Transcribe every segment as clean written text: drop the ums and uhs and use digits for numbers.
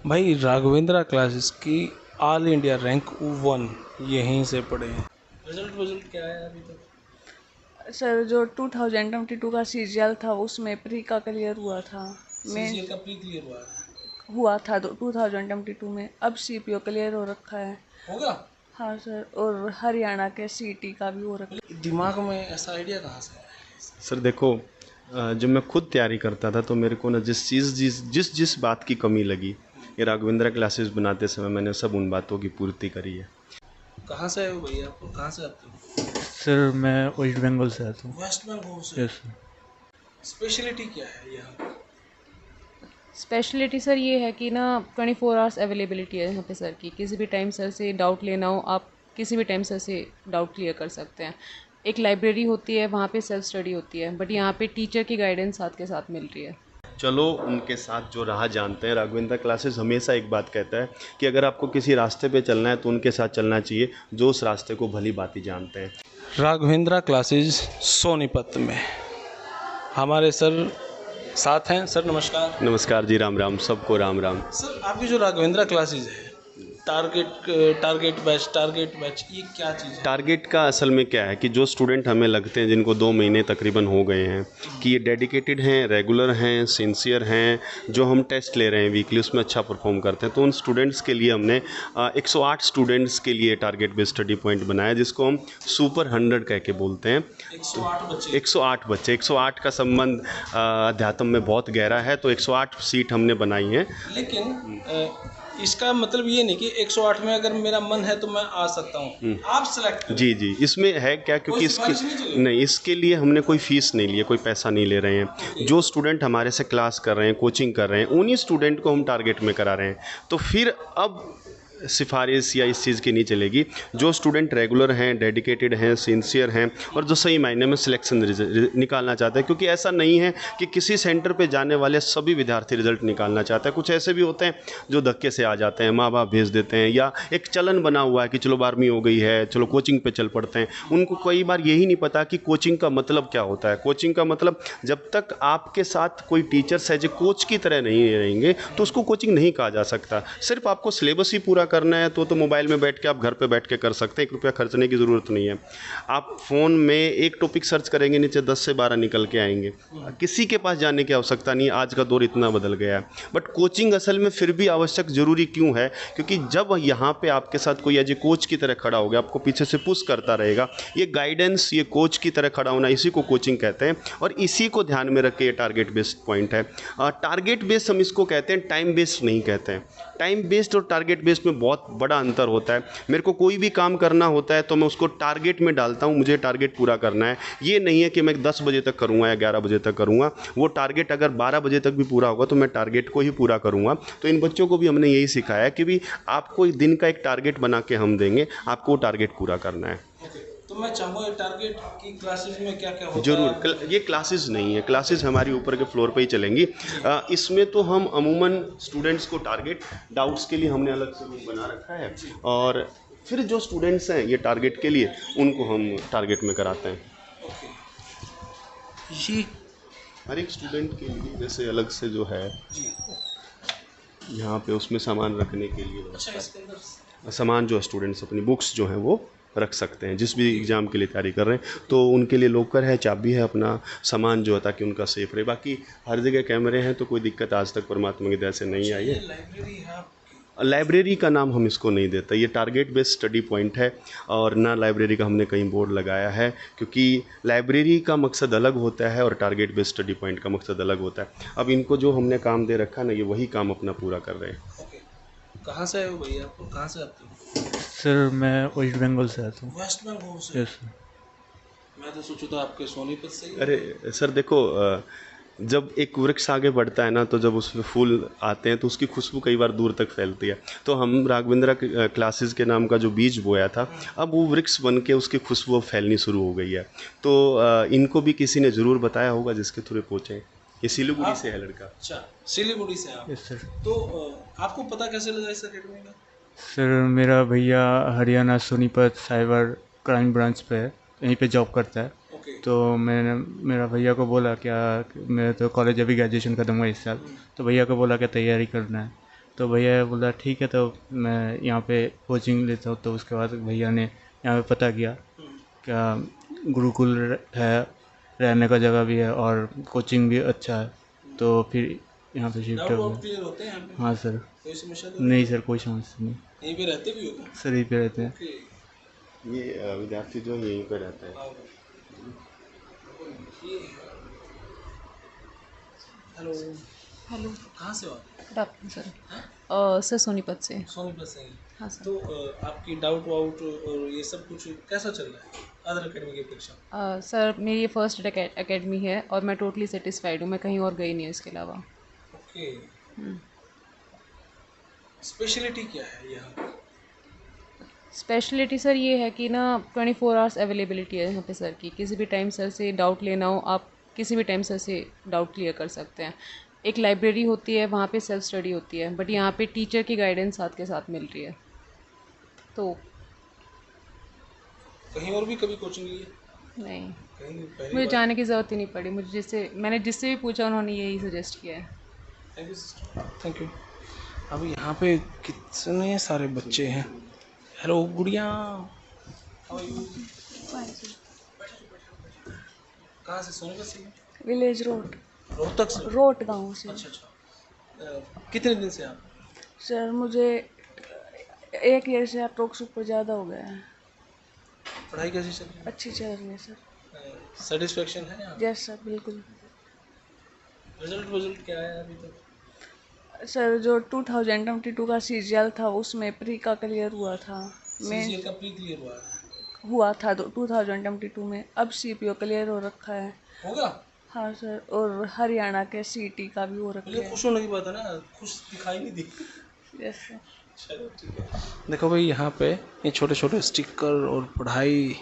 भाई राघवेंद्रा क्लासेस की all India rank 1 यहीं से पढ़े हैं। रिजल्ट क्या है अभी तक? सर जो 2022 का सीजीएल था उसमें प्री का क्लियर हुआ था। मैं सीजीएल का प्री क्लियर हुआ था 2022 में। अब सीपीओ क्लियर हो रखा है। होगा। हाँ सर, और हरियाणा के सीटी का भी हो रखा दिमाग में ऐसा आइडिया कहाँ से आया? सर देखो, जब मैं खुद तैयारी करता था तो मेरे को ना जिस बात की कमी लगी, ये राघवेंद्रा क्लासेस बनाते समय मैंने सब उन बातों की पूर्ति करी है। कहाँ से आए हो भैया? आपको कहाँ से आते हो? सर मैं वेस्ट बंगाल से आता हूँ। वेस्ट बंगाल से। Yes sir. स्पेशलिटी क्या है यहाँ की? स्पेशलिटी सर ये है कि ना 24 आवर्स अवेलेबिलिटी है यहाँ पे सर की। किसी भी टाइम सर से डाउट लेना हो, आप किसी भी टाइम सर से डाउट क्लियर कर सकते हैं। एक लाइब्रेरी होती है, वहाँ पे सेल्फ स्टडी होती है, बट यहाँ पे टीचर की गाइडेंस साथ के साथ मिल रही है। चलो उनके साथ जो राह जानते हैं, राघवेंद्रा क्लासेस हमेशा एक बात कहता है कि अगर आपको किसी रास्ते पे चलना है तो उनके साथ चलना चाहिए जो उस रास्ते को भली भांति जानते हैं। राघवेंद्रा क्लासेस सोनीपत में हमारे सर साथ हैं। सर नमस्कार। नमस्कार जी, राम राम, सबको राम राम। सर आपकी जो राघवेंद्रा क्लासेस है, टारगेट बैच ये क्या चीज़ है? टारगेट का असल में क्या है कि जो स्टूडेंट हमें लगते हैं जिनको 2 महीने तकरीबन हो गए हैं कि ये डेडिकेटेड हैं, रेगुलर हैं, सिंसियर हैं, जो हम टेस्ट ले रहे हैं वीकली उसमें अच्छा परफॉर्म करते हैं, तो उन स्टूडेंट्स के लिए हमने 108 स्टूडेंट्स के लिए टारगेट बेस्ड स्टडी पॉइंट बनाया जिसको हम सुपर 100 कह के बोलते हैं। 108 बच्चे, 108 का संबंध अध्यात्म में बहुत गहरा है, तो 108 सीट हमने बनाई हैं। लेकिन इसका मतलब ये नहीं कि 108 में अगर मेरा मन है तो मैं आ सकता हूँ, आप सेलेक्ट करें। जी जी, इसमें है क्या, क्योंकि नहीं, इसके लिए हमने कोई फीस नहीं ली है, कोई पैसा नहीं ले रहे हैं। जो स्टूडेंट हमारे से क्लास कर रहे हैं, कोचिंग कर रहे हैं, उन्हीं स्टूडेंट को हम टारगेट में करा रहे हैं। तो फिर अब सिफारिश या इस चीज़ की नहीं चलेगी। जो स्टूडेंट रेगुलर हैं, डेडिकेटेड हैं, सिंसियर हैं और जो सही मायने में सिलेक्शन निकालना चाहते हैं, क्योंकि ऐसा नहीं है कि किसी सेंटर पे जाने वाले सभी विद्यार्थी रिजल्ट निकालना चाहते हैं। कुछ ऐसे भी होते हैं जो धक्के से आ जाते हैं, माँ बाप भेज देते हैं, या एक चलन बना हुआ है कि चलो 12वीं हो गई है, चलो कोचिंग पे चल पड़ते हैं। उनको कई बार यही नहीं पता कि कोचिंग का मतलब क्या होता है। कोचिंग का मतलब, जब तक आपके साथ कोई टीचर्स है जो कोच की तरह नहीं रहेंगे तो उसको कोचिंग नहीं कहा जा सकता। सिर्फ आपको सिलेबस ही पूरा करना है तो मोबाइल में बैठ के आप घर पे बैठ के कर सकते हैं, 1 रुपया खर्चने की ज़रूरत नहीं है। आप फ़ोन में एक टॉपिक सर्च करेंगे, नीचे 10 से 12 निकल के आएंगे। किसी के पास जाने की आवश्यकता नहीं है, आज का दौर इतना बदल गया है। बट कोचिंग असल में फिर भी आवश्यक ज़रूरी क्यों है? क्योंकि जब यहाँ पे आपके साथ कोई एज ए कोच की तरह खड़ा हो गया, आपको पीछे से पुश करता रहेगा, ये गाइडेंस, ये कोच की तरह खड़ा होना, इसी को कोचिंग कहते हैं। और इसी को ध्यान में रख के ये टारगेट बेस्ड पॉइंट है। टारगेट बेस्ड हम इसको कहते हैं, टाइम बेस्ड नहीं कहते हैं। टाइम बेस्ड और टारगेट बेस्ड में बहुत बड़ा अंतर होता है। मेरे को कोई भी काम करना होता है तो मैं उसको टारगेट में डालता हूँ, मुझे टारगेट पूरा करना है। ये नहीं है कि मैं 10 बजे तक करूँगा या 11 बजे तक करूँगा। वो टारगेट अगर 12 बजे तक भी पूरा होगा तो मैं टारगेट को ही पूरा करूँगा। तो इन बच्चों को भी हमने यही सिखाया कि भी आपको एक दिन का एक टारगेट बना के हम देंगे, आपको वो टारगेट पूरा करना है। तो मैं चाहूँगा ये टारगेट की क्लासेस में क्या क्या होता है? जरूर, ये क्लासेस नहीं है, क्लासेस हमारी ऊपर के फ्लोर पे ही चलेंगी। इसमें तो हम अमूमन स्टूडेंट्स को टारगेट डाउट्स के लिए हमने अलग से रूम बना रखा है, और फिर जो स्टूडेंट्स हैं ये टारगेट के लिए, उनको हम टारगेट में कराते हैं। ये हर एक स्टूडेंट के लिए जैसे अलग से जो है यहाँ पे उसमें सामान रखने के लिए अच्छा, इसके अंदर सामान जो स्टूडेंट्स अपनी बुक्स जो हैं वो रख सकते हैं, जिस भी एग्ज़ाम के लिए तैयारी कर रहे हैं तो उनके लिए लॉकर है, चाबी है, अपना सामान जो है, ताकि उनका सेफ रहे। बाकी हर जगह कैमरे हैं तो कोई दिक्कत आज तक परमात्मा की दया से नहीं आई है। लाइब्रेरी है? लाइब्रेरी का नाम हम इसको नहीं देते, ये टारगेट बेस्ड स्टडी पॉइंट है, और ना लाइब्रेरी का हमने कहीं बोर्ड लगाया है, क्योंकि लाइब्रेरी का मकसद अलग होता है और टारगेट बेस्ड स्टडी पॉइंट का मकसद अलग होता है। अब इनको जो हमने काम दे रखा ना, ये वही काम अपना पूरा कर रहे हैं। कहाँ से आए हो भैया? आपको कहाँ से आते हो? सर मैं वेस्ट बंगाल से आता हूँ। वेस्ट बंगाल से? Yes sir. मैं तो सोचू था आपके सोनीपत से ही। अरे सर देखो, जब एक वृक्ष आगे बढ़ता है ना, तो जब उसमें फूल आते हैं तो उसकी खुशबू कई बार दूर तक फैलती है। तो हम राघवेंद्रा क्लासेस के नाम का जो बीज बोया था, अब वो वृक्ष बन के उसकी खुशबू फैलनी शुरू हो गई है। तो इनको भी किसी ने ज़रूर बताया होगा जिसके थ्रू पहुँचे। ये सिलीगुड़ी से है लड़का। अच्छा, सिलीगुड़ी से आप? Yes sir. तो आपको पता कैसे लगा इस अकेडमी का? सर मेरा भैया Haryana Sonipat cyber crime branch पे है, यहीं पे जॉब करता है। ओके। तो मैंने मेरा भैया को बोला क्या, मैं तो कॉलेज अभी ग्रेजुएशन खत्म हुआ इस साल, तो भैया को बोला क्या तैयारी करना है, तो भैया बोला ठीक है, तो मैं यहाँ पे कोचिंग लेता हूँ। तो उसके बाद भैया ने यहाँ पे पता किया क्या गुरुकुल है, रहने का जगह भी है और कोचिंग भी अच्छा है, तो फिर यहाँ पे शिफ्ट डाउट हो वाउट गया। क्लियर होते हैं यहाँ पे? हाँ सर। कोई समस्या तो नहीं सर, कोई समस्या नहीं। यहीं पे रहते भी होगा? सर यहीं पे रहते हैं। ओके। ये विद्यार्थी जो यहीं पर रहता है। हेलो, हेलो कहाँ से हो आप? Good afternoon sir. Sir Sonipat से। सोनीपत से ही। हाँ सर। तो आपकी डाउट वाउट और ये सब कुछ कैसा चल रहा है अदर अकेडमी की अपेक्षा? सर मेरी ये फर्स्ट एकेडमी है और मैं टोटली सेटिस्फाइड हूँ, मैं कहीं और गई नहीं हूँ इसके अलावा। ओके। स्पेशलिटी क्या है यहाँ पे? स्पेशलिटी सर ये है कि ना 24 आवर्स अवेलेबिलिटी है यहाँ पे सर की, किसी भी टाइम सर से डाउट लेना हो आप किसी भी टाइम सर से डाउट क्लियर कर सकते हैं। एक लाइब्रेरी होती है, वहाँ पे सेल्फ स्टडी होती है, बट यहाँ पे टीचर की गाइडेंस साथ के साथ मिल रही है। तो कहीं और भी कभी कोचिंग ली है? नहीं, कहीं नहीं, पहली मुझे बार? जाने की ज़रूरत ही नहीं पड़ी। मुझे मैंने जिससे भी पूछा उन्होंने यही सजेस्ट किया है। Thank you sister, thank you. अब यहाँ पे कितने सारे बच्चे हैं। हेलो गुड़िया, हाउ आर यू? कहाँ से? सोनीपत से? विलेज रोड, रोहतक से? रोड गांव से। अच्छा अच्छा। कितने दिन से आप? सर मुझे 1 ईयर से अप्रोक्स ऊपर ज़्यादा हो गया है। पढ़ाई कैसी चल रही है? अच्छी चल रही है सर। सेटिस्फेक्शन है यहाँ? यस सर, बिल्कुल। रिजल्ट क्या है अभी तक? सर जो 2022 का सीजीएल था उसमें प्री का क्लियर हुआ था। सीजीएल का प्री क्लियर हुआ है? हुआ था 2022 में। अब सीपीओ क्लियर हो रखा है। होगा? हाँ सर, और हरियाणा के सीटी का भी हो रखा मुझे है। खुश होने की बात है ना, खुश दिखाई नहीं दी। Yes sir. चलो ठीक है। देखो भाई यहाँ पे ये छोटे छोटे स्टिकर और पढ़ाई,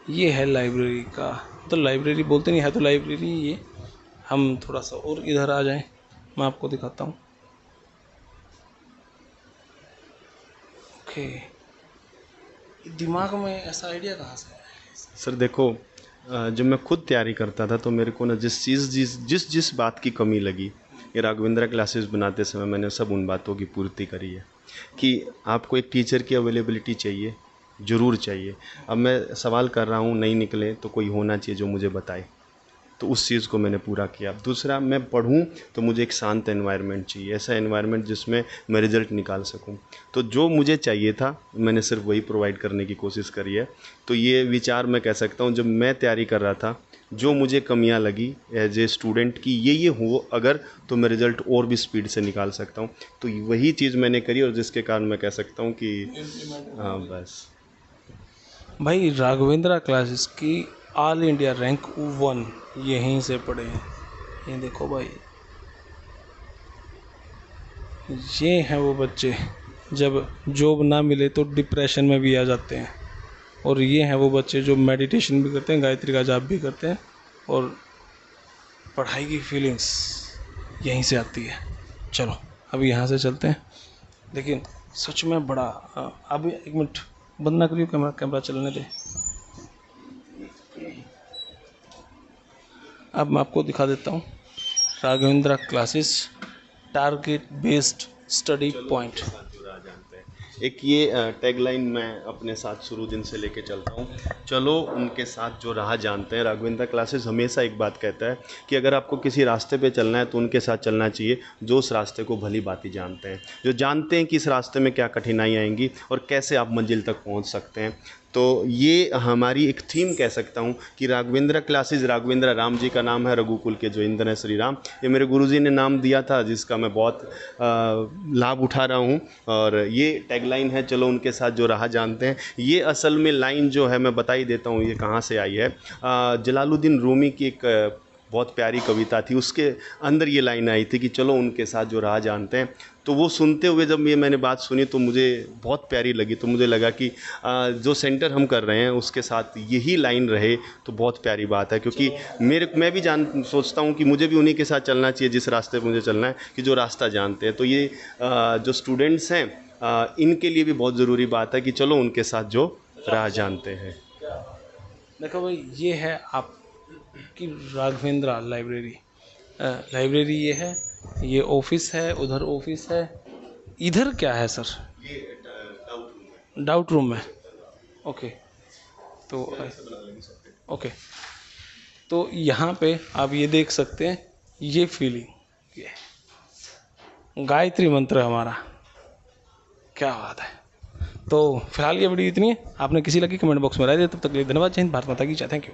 ये है लाइब्रेरी का। तो लाइब्रेरी बोलते नहीं है, तो लाइब्रेरी ये। हम थोड़ा सा और इधर आ जाएं, मैं आपको दिखाता हूँ। ओके, दिमाग में ऐसा आइडिया कहाँ से आया? सर देखो, जब मैं खुद तैयारी करता था तो मेरे को ना जिस बात की कमी लगी, ये राघवेंद्र क्लासेस बनाते समय मैंने सब उन बातों की पूर्ति करी है कि आपको एक टीचर की अवेलेबिलिटी चाहिए, ज़रूर चाहिए। अब मैं सवाल कर रहा हूँ, नहीं निकले तो कोई होना चाहिए जो मुझे बताए, तो उस चीज़ को मैंने पूरा किया। दूसरा, मैं पढ़ूं तो मुझे एक शांत एनवायरनमेंट चाहिए, ऐसा एनवायरनमेंट जिसमें मैं रिज़ल्ट निकाल सकूं। तो जो मुझे चाहिए था मैंने सिर्फ वही प्रोवाइड करने की कोशिश करी है। तो ये विचार मैं कह सकता हूं, जब मैं तैयारी कर रहा था जो मुझे कमियां लगी एज ए स्टूडेंट की ये हो अगर, तो मैं रिज़ल्ट और भी स्पीड से निकाल सकता हूँ। तो वही चीज़ मैंने करी और जिसके कारण मैं कह सकता हूँ कि हाँ बस। भाई राघवेंद्र क्लासेस की ऑल इंडिया रैंक 1 यहीं से पढ़े हैं। ये देखो भाई, ये हैं वो बच्चे जब जॉब ना मिले तो डिप्रेशन में भी आ जाते हैं, और ये हैं वो बच्चे जो मेडिटेशन भी करते हैं, गायत्री का जाप भी करते हैं, और पढ़ाई की फीलिंग्स यहीं से आती है। चलो अभी यहाँ से चलते हैं। लेकिन सच में बड़ा, अभी एक मिनट बंद ना करियो, कैमरा चलने दे। अब मैं आपको दिखा देता हूँ Raghavendra classes target based study point. एक ये टैगलाइन मैं अपने साथ शुरू दिन से लेके चलता हूँ, चलो उनके साथ जो राह जानते हैं। राघवेंद्र क्लासेस हमेशा एक बात कहता है कि अगर आपको किसी रास्ते पे चलना है तो उनके साथ चलना चाहिए जो उस रास्ते को भली भांति जानते हैं, जो जानते हैं कि इस रास्ते में क्या कठिनाई आएंगी और कैसे आप मंजिल तक पहुँच सकते हैं। तो ये हमारी एक थीम कह सकता हूँ कि राघवेंद्र क्लासेस, राघवेंद्र राम जी का नाम है, रघुकुल के जो इंद्र हैं श्री राम, ये मेरे गुरुजी ने नाम दिया था जिसका मैं बहुत लाभ उठा रहा हूँ। और ये टैगलाइन है, चलो उनके साथ जो राह जानते हैं। ये असल में लाइन जो है मैं बता ही देता हूँ ये कहाँ से आई है। जलालुद्दीन रूमी की एक बहुत प्यारी कविता थी, उसके अंदर ये लाइन आई थी कि चलो उनके साथ जो राह जानते हैं। तो वो सुनते हुए जब ये मैंने बात सुनी तो मुझे बहुत प्यारी लगी, तो मुझे लगा कि जो सेंटर हम कर रहे हैं उसके साथ यही लाइन रहे तो बहुत प्यारी बात है। क्योंकि मैं भी सोचता हूँ कि मुझे भी उन्हीं के साथ चलना चाहिए जिस रास्ते पर मुझे चलना है, कि जो रास्ता जानते हैं। तो ये जो स्टूडेंट्स हैं इनके लिए भी बहुत ज़रूरी बात है कि चलो उनके साथ जो राह जानते हैं। देखो भाई, ये है आप कि राघवेंद्र लाइब्रेरी ये है, ये ऑफिस है, उधर ऑफिस है, इधर क्या है सर? डाउट रूम में। ओके, तो ओके, तो यहाँ पे आप ये देख सकते हैं, ये फीलिंग, ये गायत्री मंत्र है हमारा। क्या बात है। तो फिलहाल ये वीडियो इतनी है। आपने किसी लगी कमेंट बॉक्स में राय दे। तब तक के लिए धन्यवाद। जय हिंद, भारत माता की जय। Thank you.